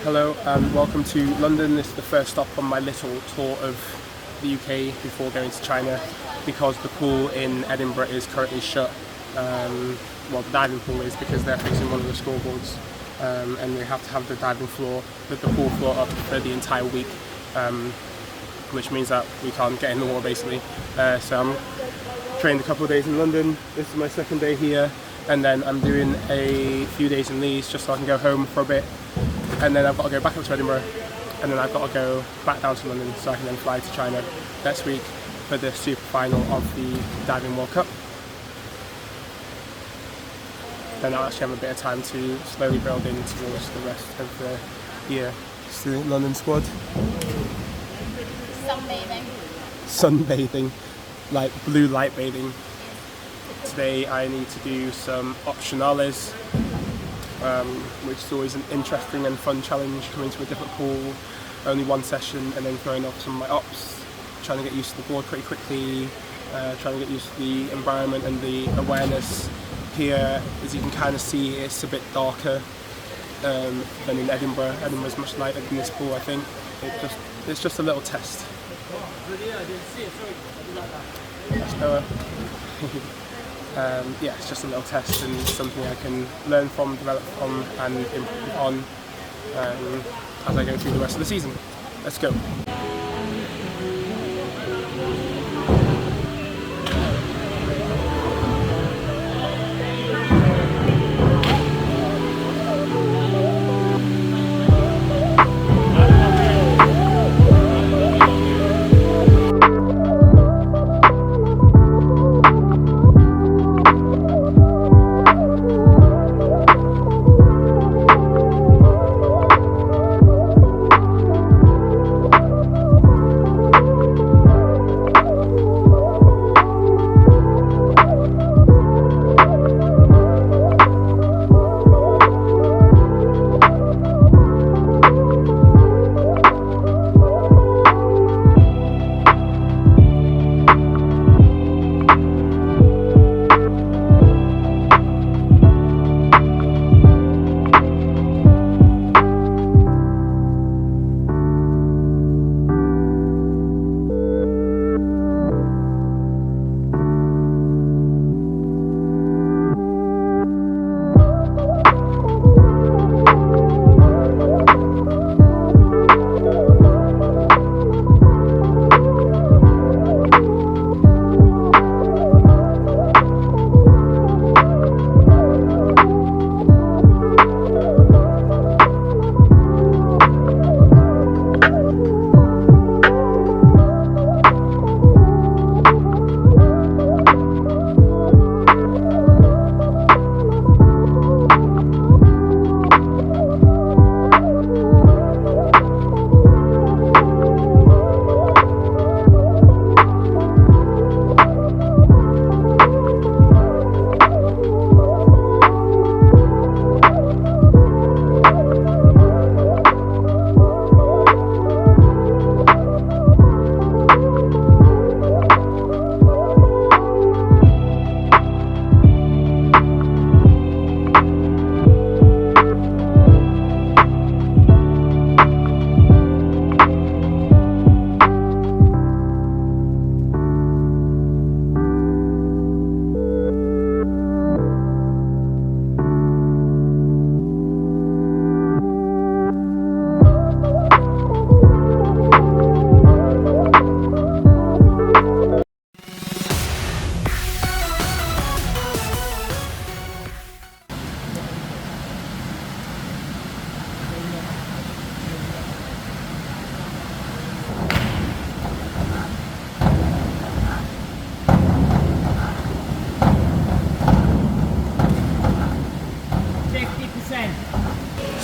Hello and welcome to London. This is the first stop on my little tour of the UK before going to China, because the pool in Edinburgh is currently shut. Well, the diving pool is, because they're fixing one of the scoreboards, and they have to have the pool floor up for the entire week, which means that we can't get in the water basically. So I'm trained a couple of days in London. This is my second day here, and then I'm doing a few days in Leeds just so I can go home for a bit. And then I've got to go back up to Edinburgh, and then I've got to go back down to London so I can then fly to China next week for the super final of the Diving World Cup. Then I'll actually have a bit of time to slowly build in towards the rest of the year. It's the London squad. Sunbathing. Sunbathing, like blue light bathing. Today I need to do some optionales, which is always an interesting and fun challenge, coming to a different pool, only one session, and then throwing off some of my ops, trying to get used to the board pretty quickly, trying to get used to the environment and the awareness. Here, as you can kind of see, it's a bit darker than in Edinburgh. Edinburgh's much lighter than this pool, I think. It's just a little test. That's Noah. Yeah, it's just a little test and something I can learn from, develop from, and improve on as I go through the rest of the season. Let's go.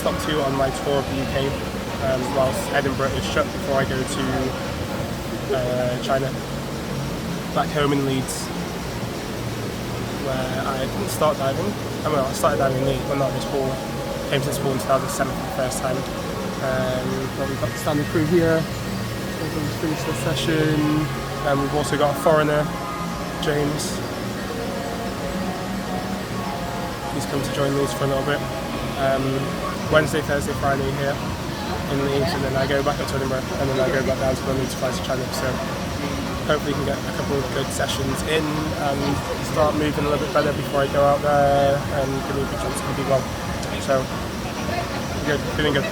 Stop 2 on my tour of the UK, whilst Edinburgh is shut before I go to China. Back home in Leeds, where I didn't start diving. I started diving in Leeds, but not this pool. Came to this pool in 2007 for the first time. But we've got the standard crew here. We've finished the session. We've also got a foreigner, James. He's come to join Leeds for a little bit. Wednesday, Thursday, Friday here. in Leeds, and then I go back up to Edinburgh, and then I go back down to London to fly to China. So hopefully can get a couple of good sessions in and start moving a little bit better before I go out there, and give me a good chance to do well. So good, feeling good.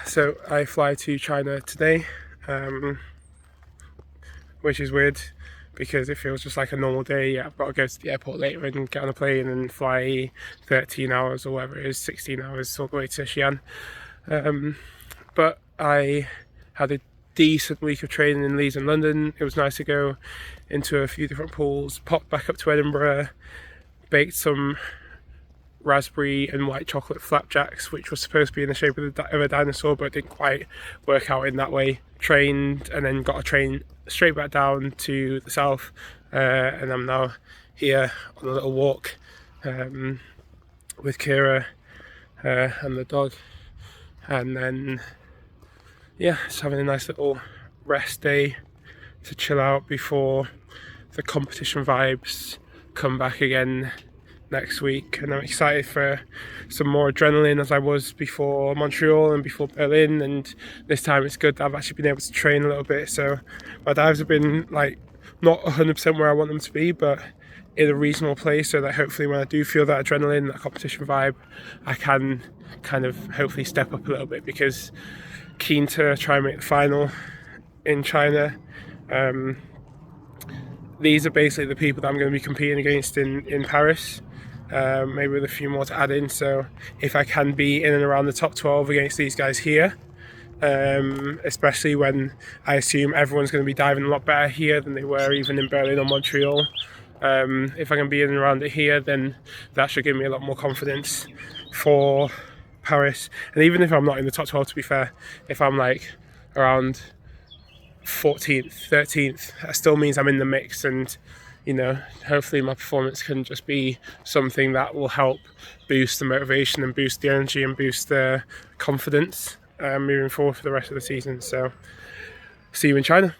So I fly to China today, which is weird because it feels just like a normal day. Yeah, I've got to go to the airport later and get on a plane and fly 13 hours or whatever it is, 16 hours all the way to Xi'an. But I had a decent week of training in Leeds and London. It was nice to go into a few different pools, popped back up to Edinburgh, baked some raspberry and white chocolate flapjacks, which was supposed to be in the shape of a dinosaur, but didn't quite work out in that way. Trained and then got a train straight back down to the south, and I'm now here on a little walk with Kira and the dog, and then yeah, just having a nice little rest day to chill out before the competition vibes come back again next week. And I'm excited for some more adrenaline, as I was before Montreal and before Berlin, and this time it's good that I've actually been able to train a little bit. So my dives have been like not 100% where I want them to be, but in a reasonable place, so that hopefully when I do feel that adrenaline, that competition vibe, I can kind of hopefully step up a little bit, because keen to try and make the final in China. These are basically the people that I'm going to be competing against in Paris, maybe with a few more to add in. So if I can be in and around the top 12 against these guys here, especially when I assume everyone's going to be diving a lot better here than they were even in Berlin or Montreal. If I can be in and around it here, then that should give me a lot more confidence for Paris. And even if I'm not in the top 12, to be fair, if I'm like around 14th, 13th, that still means I'm in the mix, and you know, hopefully my performance can just be something that will help boost the motivation and boost the energy and boost the confidence moving forward for the rest of the season. So see you in China.